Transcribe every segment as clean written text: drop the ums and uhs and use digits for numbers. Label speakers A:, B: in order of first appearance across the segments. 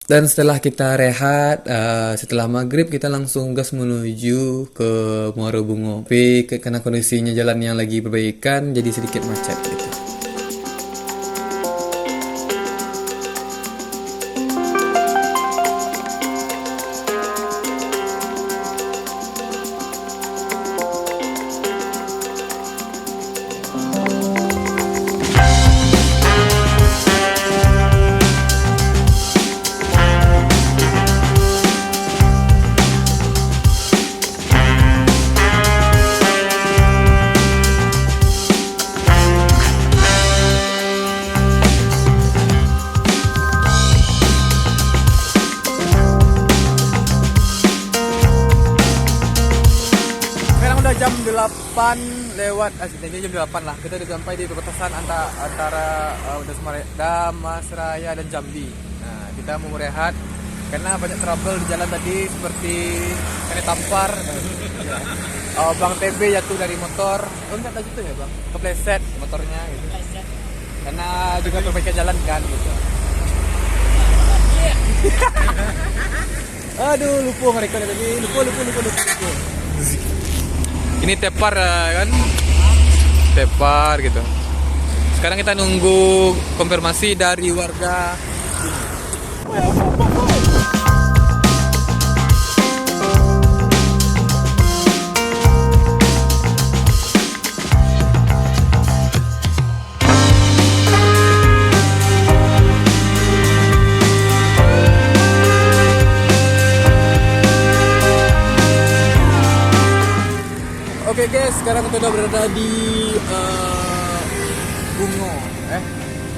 A: Dan setelah kita rehat, setelah maghrib kita langsung gas menuju ke Muara Bungo. Tapi karena kondisinya jalan yang lagi perbaikan, jadi sedikit macet gitu. Jam 8 lewat, sebenarnya jam 8 lah. Kita udah sampai di perbatasan antara Damasraya dan Jambi. Nah, kita mau rehat karena banyak trouble di jalan tadi, seperti kena tampar. Bang TB jatuh dari motor. Enggak tahu itu ya bang, kepleset motornya gitu. Karena juga perbaikan jalan kan gitu. Aduh, lupa mereka tadi, lupa. Ini tepar kan, tepar gitu. Sekarang kita nunggu konfirmasi dari warga. Oke guys, sekarang kita udah berada di Bungo,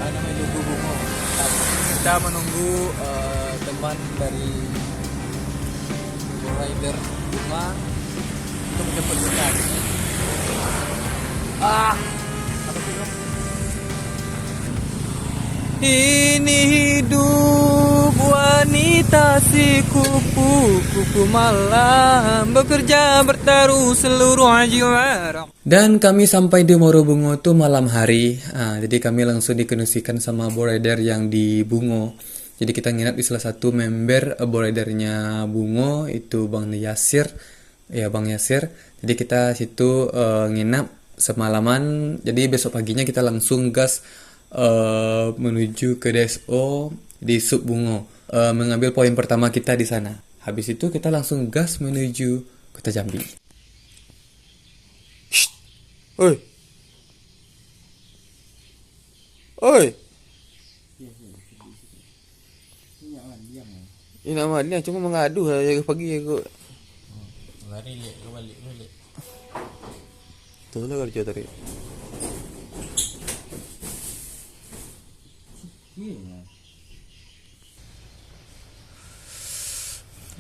A: namanya Duku Bungo. Kita menunggu teman dari rider Bunga untuk menjemput kita. Apa sih bro? Ini hidup wanita si kupu malam bekerja bertaruh seluruh jiwa. Dan kami sampai di Muara Bungo itu malam hari. Jadi kami langsung dikondisikan sama border yang di Bungo. Jadi kita nginap di salah satu member bordernya Bungo, itu Bang Yasir. Ya Bang Yasir. Jadi kita situ nginap semalaman. Jadi besok paginya kita langsung gas menuju ke DSO di Sub Bungo, mengambil poin pertama kita di sana. Habis itu kita langsung gas menuju Kota Jambi. Shh. Oi. Ini nama dia cuma mengadu jaga pagi aku.
B: Lari balik.
A: Tuh lah kerja tadi.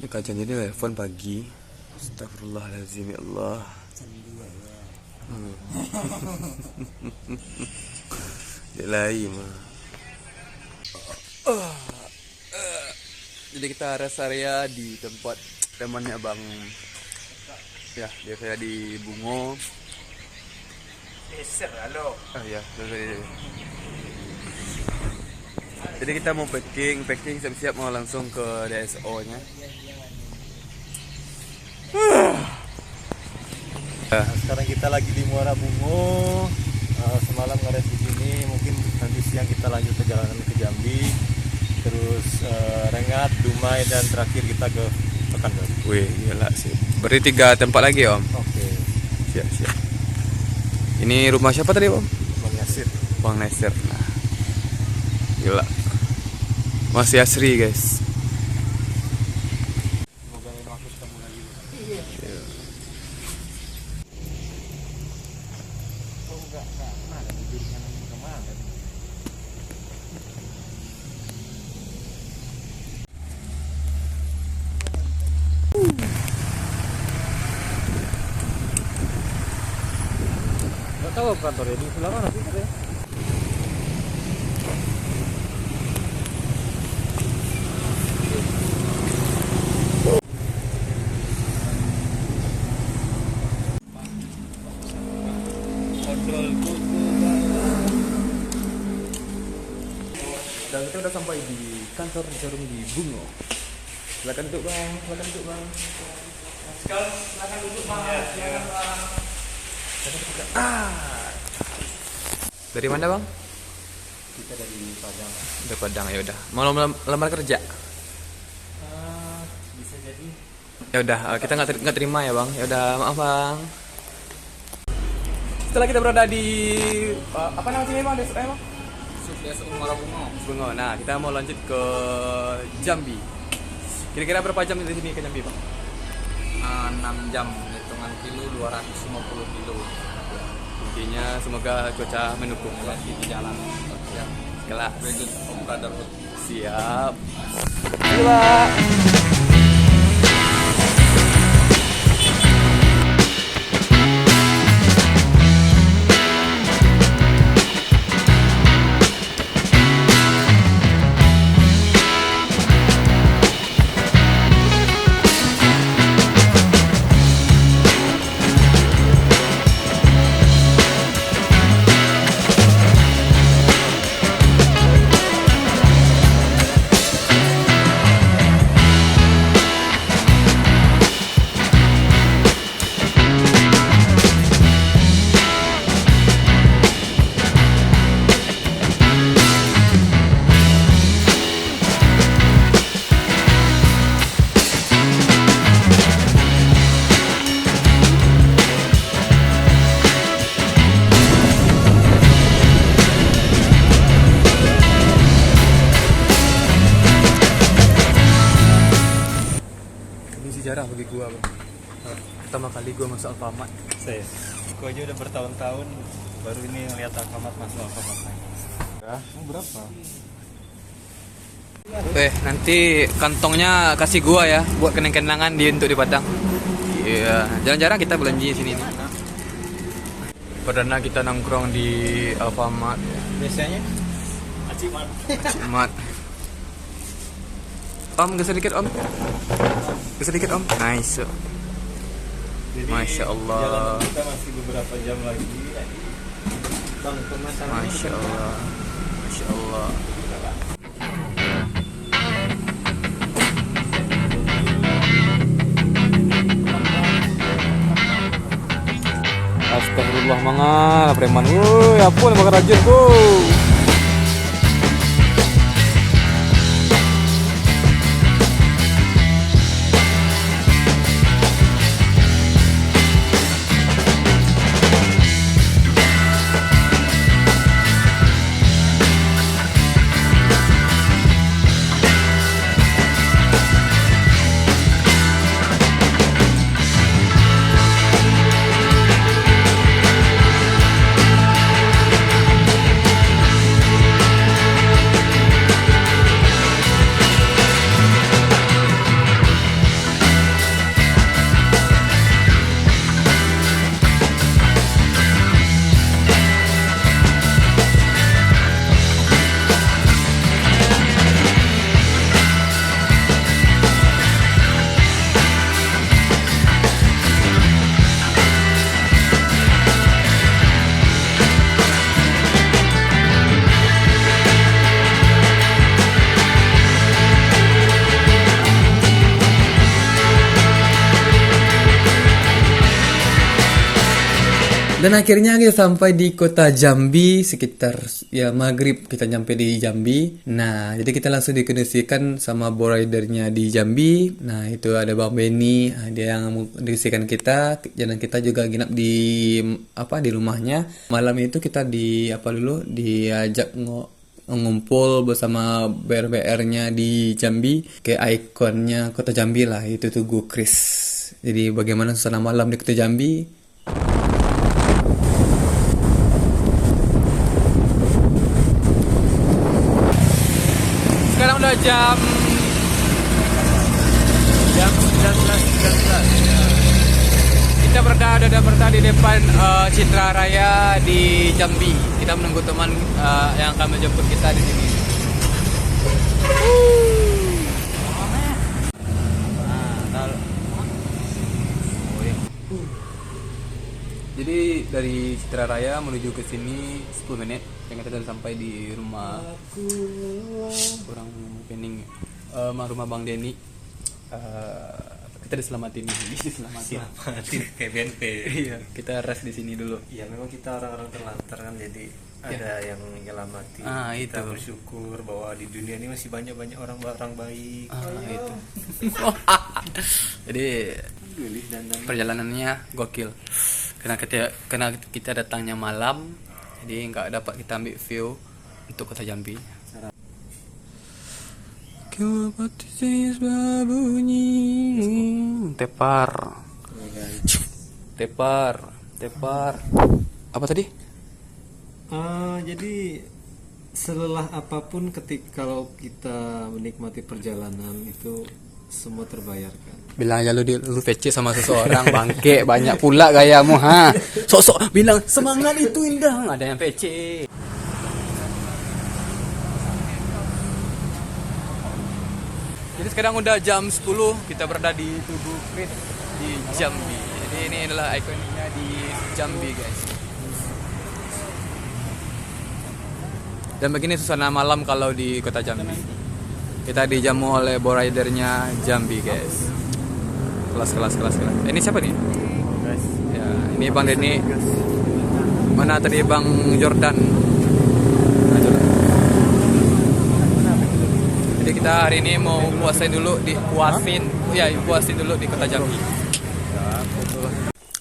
A: Ini kajian jadi telepon pagi. Astagfirullahaladzim ya Allah. Dia lain mah. Jadi kita rest area di tempat temannya Bang. Ya, dia saya di Bungo.
B: Halo.
A: Ya, jadi kita mau packing siap-siap mau langsung ke DSO-nya.
B: Sekarang kita lagi di Muara Bungo. Semalam ngeres di sini, mungkin nanti siang kita lanjut perjalanan ke Jambi. Terus Rengat, Dumai, dan terakhir kita ke Pekanbaru.
A: Wih, gila sih. Berarti 3 tempat lagi Om.
B: Oke.
A: Siap. Ini rumah siapa tadi Om?
B: Bang Yasir.
A: Bang Nasir. Nah, gila. Masih asri guys.
B: Semoga ini waktu ketemu lagi. Ada bibirnya kemana? Nggak tahu kantornya di sebelah mana sih katanya?
A: Dan kita udah sampai di kantor Jarum di Bungo. Silakan duduk bang, silakan duduk bang. Silakan duduk bang. Dari mana bang?
B: Kita dari Padang.
A: Dari Padang, ya udah. Mau lamar kerja?
B: Bisa jadi.
A: Ya udah, kita nggak terima ya bang. Ya udah, maaf bang. Setelah kita berada di apa nama sini bang? Desa bang?
C: Desa Muara Bungo.
A: Bungo. Nah, kita mau lanjut ke Jambi. Kira-kira berapa jam dari sini ke Jambi bang?
C: 6 jam hitungan kilo 250 kilo.
A: Intinya semoga cuaca mendukung.
C: Lagi di jalan. Ya.
A: Kelas.
C: Brigade of Brotherhood.
A: Siap. Ayo pak. Sejarah bagi gua bang. Pertama kali gua masuk Alfamart.
B: Saya. Gua aja udah bertahun-tahun baru ini ngeliat Alfamart masuk Alfamart lagi.
A: Berapa? Nanti kantongnya kasih gua ya buat kenang-kenangan untuk di Padang. Iya, jarang-jarang kita belanja di sini nih. Perdana kita nongkrong di Alfamart.
B: Biasanya Acimat.
A: Alfamart. Om, geser dikit om. Geser dikit om. Nice.
B: Jadi,
A: Masya Allah.
B: Jalanan kita masih beberapa jam lagi. Bang, pemasaran.
A: Masya Allah. Masya Allah. Astagfirullah mangal preman. Woi, ampun bakar rajin, Bu. Dan akhirnya kita sampai di kota Jambi sekitar ya maghrib kita nyampe di Jambi. Nah jadi kita langsung dikondisikan sama boraidernya di Jambi. Nah itu ada Bang Benny, dia yang mengkondisikan kita. Dan kita juga nginap di di rumahnya. Malam itu kita diajak ngumpul bersama BR-BR-nya di Jambi ke ikonnya kota Jambi lah, itu Tugu Kris. Jadi bagaimana suasana malam di kota Jambi? Sekarang udah jam 19.19. Kita berada di depan Citra Raya di Jambi. Kita menunggu teman yang akan menjemput kita di sini. Jadi dari Citra Raya menuju ke sini 10 menit. Yang kita sudah sampai di rumah orang Pening, rumah Bang Denny. Kita diselamatin diselamatin
B: kayak BNP.
A: iya, kita rest di sini dulu.
B: Ya memang kita orang-orang terlantar kan, jadi ada yang nyelamati. Kita
A: itu
B: bersyukur bahwa di dunia ini masih banyak orang baik.
A: itu jadi perjalanannya gokil karena kita datangnya malam, jadi nggak dapat kita ambil view untuk kota Jambi. Bunyi tepar apa tadi?
B: Jadi selelah apapun kalau kita menikmati perjalanan itu semua terbayarkan.
A: Bilang aja lu VC sama seseorang bangke, banyak pula gayamu ha. Sok-sok bilang semangat itu indah, ada yang VC. Jadi sekarang udah jam 10, kita berada di Tugu Krit di Jambi. Jadi ini adalah ikoniknya di Jambi, guys. Dan begini suasana malam kalau di kota Jambi. Kita dijamu oleh boridernya Jambi, guys. Kelas. Ini siapa nih?
B: Guys,
A: Ya, ini Bang Denny. Mana tadi Bang Jordan? Jadi kita hari ini mau puasin dulu di kota Jambi.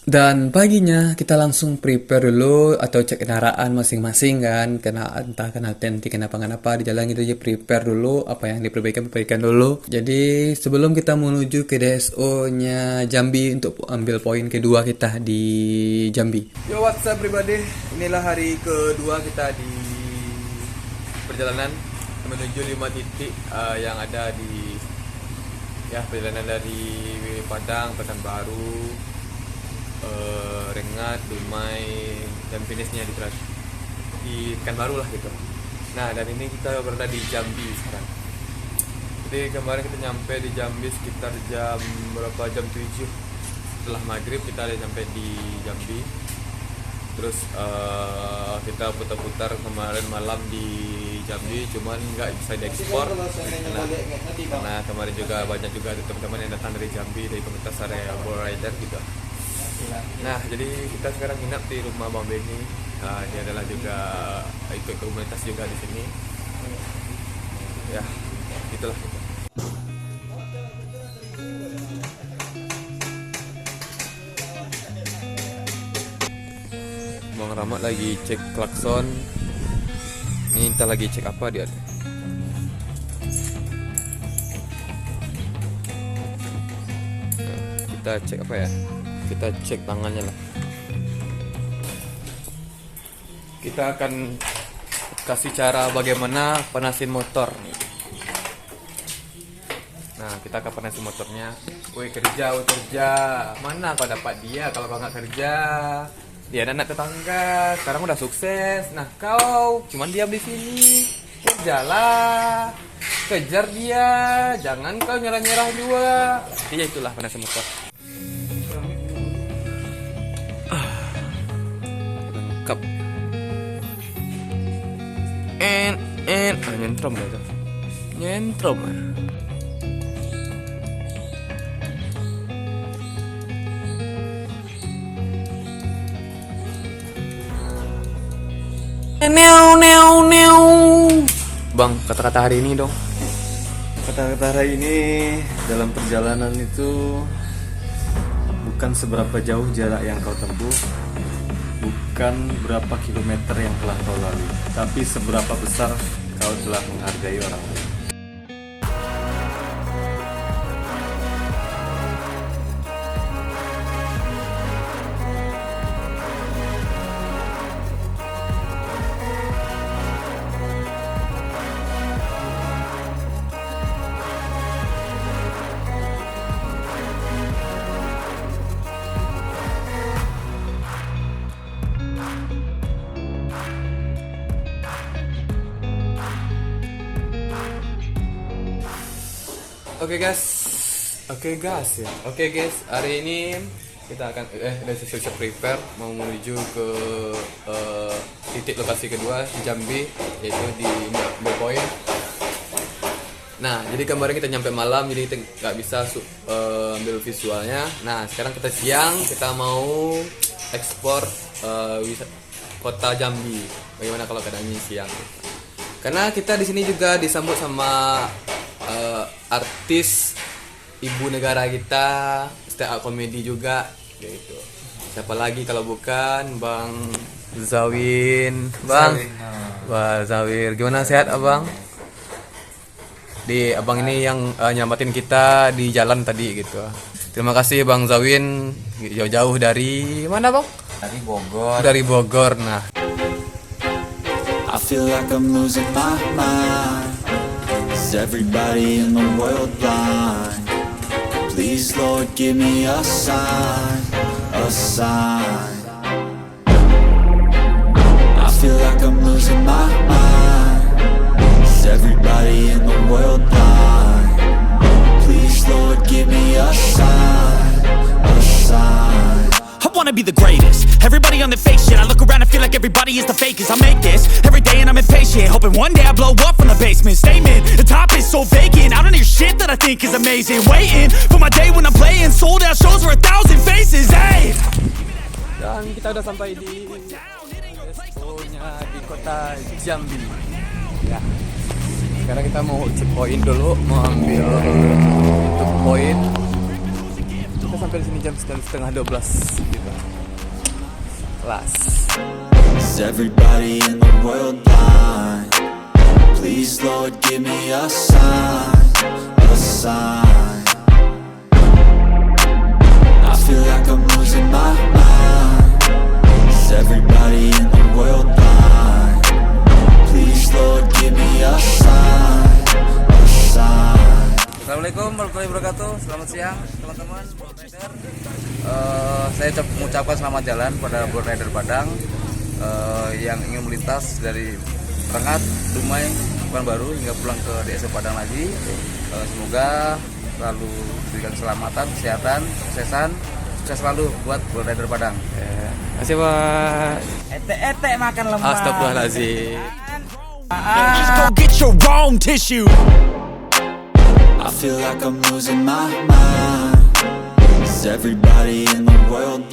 A: Dan paginya kita langsung prepare dulu atau cek kendaraan masing-masing kan, entah kenapa di jalan gitu aja, prepare dulu apa yang diperbaikan dulu. Jadi sebelum kita menuju ke DSO-nya Jambi untuk ambil poin kedua kita di Jambi. Yo, what's up everybody? Inilah hari kedua kita di perjalanan menuju 5 titik yang ada di perjalanan dari Padang, Pekanbaru, Rengat, Dumai, dan finishnya di Pekanbaru lah gitu. Nah, dan ini kita berada di Jambi sekarang. Jadi kemarin kita nyampe di Jambi sekitar jam 7 setelah maghrib kita udah nyampe di Jambi. Terus kita putar-putar kemarin malam di Jambi, cuman nggak bisa diekspor karena kemarin juga banyak juga teman-teman yang datang dari Jambi, dari komunitas area Borider gitu. Nah, jadi kita sekarang nginap di rumah Bang Denny. Dia adalah juga ikut komunitas juga di sini. Ya, itulah. Bang Rahmat lagi cek klakson. Ini entah lagi cek apa dia. Kita cek apa ya? Kita cek tangannya lah. Kita akan kasih cara bagaimana panasin motor. Nah, kita akan panasin motornya. Woi kerja. Mana kau dapat dia kalau kau nggak kerja? Dia anak tetangga, sekarang udah sukses. Nah, kau cuman diam di sini. Kerjalah. Kejar dia, jangan kau nyerah-nyerah juga. Iya, itulah panasin motor. Lengkap. Nyentrom ya tuh. Nyentrom. Bang, kata-kata hari ini dong.
B: kata-kata hari ini dalam perjalanan itu bukan seberapa jauh jarak yang kau tempuh, bukan berapa kilometer yang telah kau lalui, tapi seberapa besar kau telah menghargai orang lain.
A: Oke guys, hari ini kita akan udah siap prepare mau menuju ke titik lokasi kedua di Jambi, yaitu di Ambil Point. Nah, jadi kemarin kita nyampe malam, jadi kita nggak bisa ambil visualnya. Nah, sekarang kita siang, kita mau ekspor kota Jambi. Bagaimana kalau keadaannya siang? Karena kita di sini juga disambut sama artis ibu negara kita, stand up comedy juga, gitu. Siapa lagi kalau bukan Bang Zawin, Bang. Wah, Zawir, gimana sehat Abang? Abang ini yang nyelamatin kita di jalan tadi gitu. Terima kasih Bang Zawin, jauh-jauh dari mana Bang?
C: Dari Bogor.
A: Dari Bogor. Nah,
D: I feel like I'm losing my mind. Is everybody in the world blind? Please, Lord, give me a sign, a sign. I feel like I'm losing my mind. Is everybody in the world blind? Please, Lord, give me a sign, a sign.
E: I wanna be the greatest. Everybody on the fake shit. I look around and feel like everybody is the fakest. I make this every day and I'm impatient, hoping one day I blow up from the basement. Statement, the top is so vacant. I don't hear shit that I think is amazing. Waiting for my day when I'm playing sold out shows for 1,000 faces. Hey.
A: dan kita udah sampai di expo-nya di kota Jambi. Ya. Sekarang kita mau checkpoint dulu, mau ambil untuk poin. Kita sampai di sini jam 11:30 gitu. Kelas.
D: Is everybody in the world blind? Please, Lord, give me a sign, a sign. I feel like I'm losing my mind. Is everybody in the world blind? Please, Lord, give me a sign, a sign.
C: Assalamualaikum warahmatullahi wabarakatuh. Selamat siang teman-teman Board Rider. Saya mengucapkan selamat jalan pada Board Rider Padang yang ingin melintas dari Rengat, Dumai, Pekanbaru hingga pulang ke DSO Padang lagi. Semoga selalu diberikan keselamatan, kesehatan, suksesan, sukses selalu buat Board Rider Padang.
A: Terima kasih Pak.
C: Ete makan lemak.
A: Astagfirullahaladzim.
E: Just go get your own tissue.
D: I feel like I'm losing my mind. Is everybody in the world